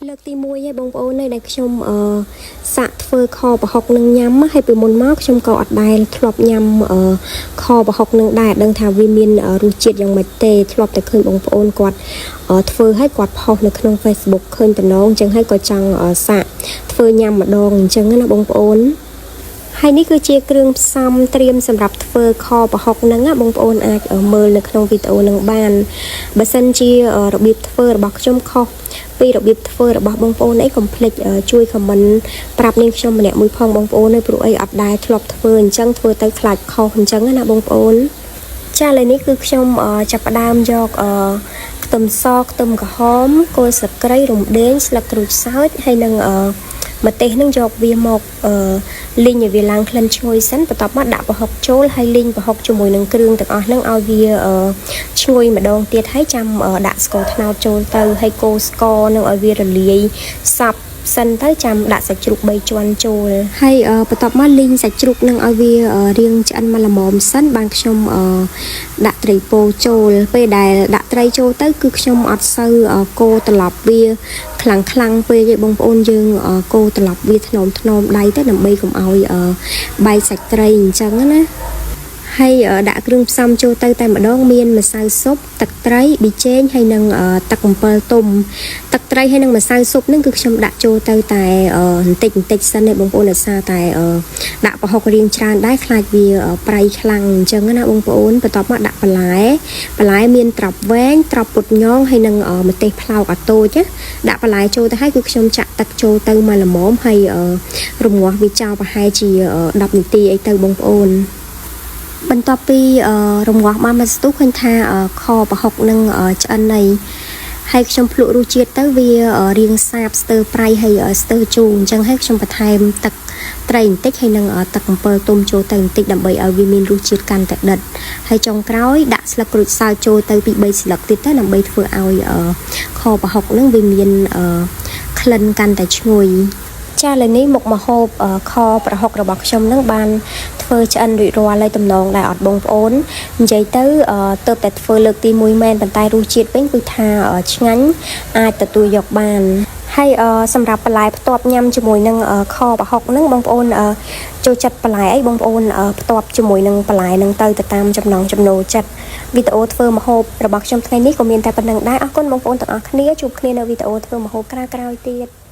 លើកទី1ឯបងប្អូនដែលខ្ញុំសាក់ធ្វើខប្រហុកនឹងញ៉ាំហើយពីមុនមកខ្ញុំក៏អត់ដែលធ្លាប់ញ៉ាំខប្រហុកនឹងដែរដឹងថាវាមានរសជាតិយ៉ាងម៉េចទេធ្លាប់តែឃើញបងប្អូនគាត់ធ្វើឲ្យគាត់ផុសនៅក្នុង Facebook ឃើញតំណងអញ្ចឹងហើយក៏ចង់សាក់ធ្វើញ៉ាំម្ដងអញ្ចឹងណាបងប្អូនហើយនេះគឺជាគ្រឿងផ្សំត្រៀមសម្រាប់ធ្វើខប្រហុកហ្នឹងណាបងប្អូនអាចមើលនៅក្នុងវីដេអូហ្នឹងបានបើសិនជារបៀបធ្វើរបស់ខ្ញុំខុសពីរបៀបធ្វើរបស់បងប្អូនអីកុំភ្លេចជួយខមមិនប្រាប់នាងខ្ញុំម្នាក់មួយផងបងប្អូនព្រោះអីអត់ដែលធ្លាប់ធ្វើអញ្ចឹងធ្វើទៅខ្លាចខុសអញ្ចឹងណាបងប្អូនចាឥឡូវនេះគឺខ្ញុំចាប់ផ្ដើមយកខ្ទឹមសខ្ទឹមក្រហមគល់ស្លឹកគ្រៃរំដេងស្លឹកក្រូចសើចហើយនឹងម្ទេសនឹងយកវាមកលីងឲ្យវាឡើងក្លិនឈ្ងុយសិនបន្ទាប់មកដាក់ប្រហុកចូលហើយលីងប្រហុកជាមួយនឹងគ្រឿងទាំងអស់ហ្នឹងឲ្យវាឈ្ងុយម្ដងទៀតហើយចាំដាក់ស្ករត្នោតចូលទៅហើយកូរស្ករនឹងឲ្យវារលាយសព្វសិនទៅចាំដាក់សាច់ជ្រូក3ជាន់ចូលហើយបន្ទាប់មកលីងសាច់ជ្រូកនឹងឲ្យវារាងឆ្អិនមកល្មមសិនបានខ្ញុំដាក់ត្រីពោចូលពេលដែលដាក់ត្រីចូលទៅគឺខ្ញុំអត់សូវកូរត្រឡប់វាខ្លាំងពេកទេបងប្អូនយើងកូរត្រឡប់វាថ្នមដៃទៅដើម្បីកុំឲ្យបែកសាច់ត្រីអញ្ចឹងណាហើយដាក់គ្រឿងផ្សំចូលទៅតែម្ដងមានម្សៅស៊ុបទឹកត្រីប៊ីចេងហើយនឹងទឹកអំពិលទុំទឹកត្រីហើយនឹងម្សៅស៊ុបហ្នឹងគឺខ្ញុំដាក់ចូលទៅតែបន្តិចសិនឯងបងប្អូនដោយសារតែដាក់ប្រហុករៀងច្រើនដែរខ្លាចវាប្រៃខ្លាំងអញ្ចឹងណាបងប្អូនបន្ទាប់មកដាក់បន្លែមានត្រប់វែងត្រប់ពុតញងហើយនឹងម្ទេសផ្លោកអាតូចណាដាក់បន្លែចូលទៅហើយគឺខ្ញុំចាក់ទឹកចូលទៅមកល្មមហើយរងាស់វាចោលប្រហែលជា10នាទីអីទៅបងប្អូនបន្ទាប់ពីរងាស់បានមកស្ទុះឃើញថាខប្រហុកនឹងឆ្អិនហើយខ្ញុំភ្លក់រសជាតិទៅវារាងសាបស្ទើរប្រៃហើយស្ទើរជូរអញ្ចឹងហើយខ្ញុំបន្ថែមទឹកត្រីបន្តិចហើយនឹងទឹកអំពិលទុំចូលទៅបន្តិចដើម្បីឲ្យវាមានរសជាតិកាន់តែដិតហើយចុងក្រោយដាក់ស្លឹកក្រូចសើចចូលទៅពី3ស្លឹកទៀតទៅដើម្បីធ្វើឲ្យខប្រហុកនឹងវាមានក្លិនកាន់តែឈ្ងុយចាឥឡូវនេះមុខម្ហូបខប្រហុករបស់ខ្ញុំនឹងបានធ្វើឆ្អិនរួចរាល់ហើយតំណងដែរអត់បងប្អូននិយាយទៅទើបតែធ្វើលើកទី1មែនប៉ុន្តែរសជាតិវិញគឺថាឆ្ងាញ់អាចទទួលយកបានហើយសម្រាប់បន្លែផ្ទាប់ញ៉ាំជាមួយនឹងខប្រហុកហ្នឹងបងប្អូនចូលចិត្តបន្លែអីបងប្អូនផ្ទាប់ជាមួយនឹងបន្លែហ្នឹងទៅតាមចំណង់ចំណូលចិត្តវីដេអូធ្វើម្ហូបរបស់ខ្ញុំថ្ងៃនេះក៏មានតែប៉ុណ្្នឹងដែរអរគុណបងប្អូនទាំងអស់គ្នាជួបគ្នានៅវីដេអូធ្វើម្ហូបក្រោយៗទៀត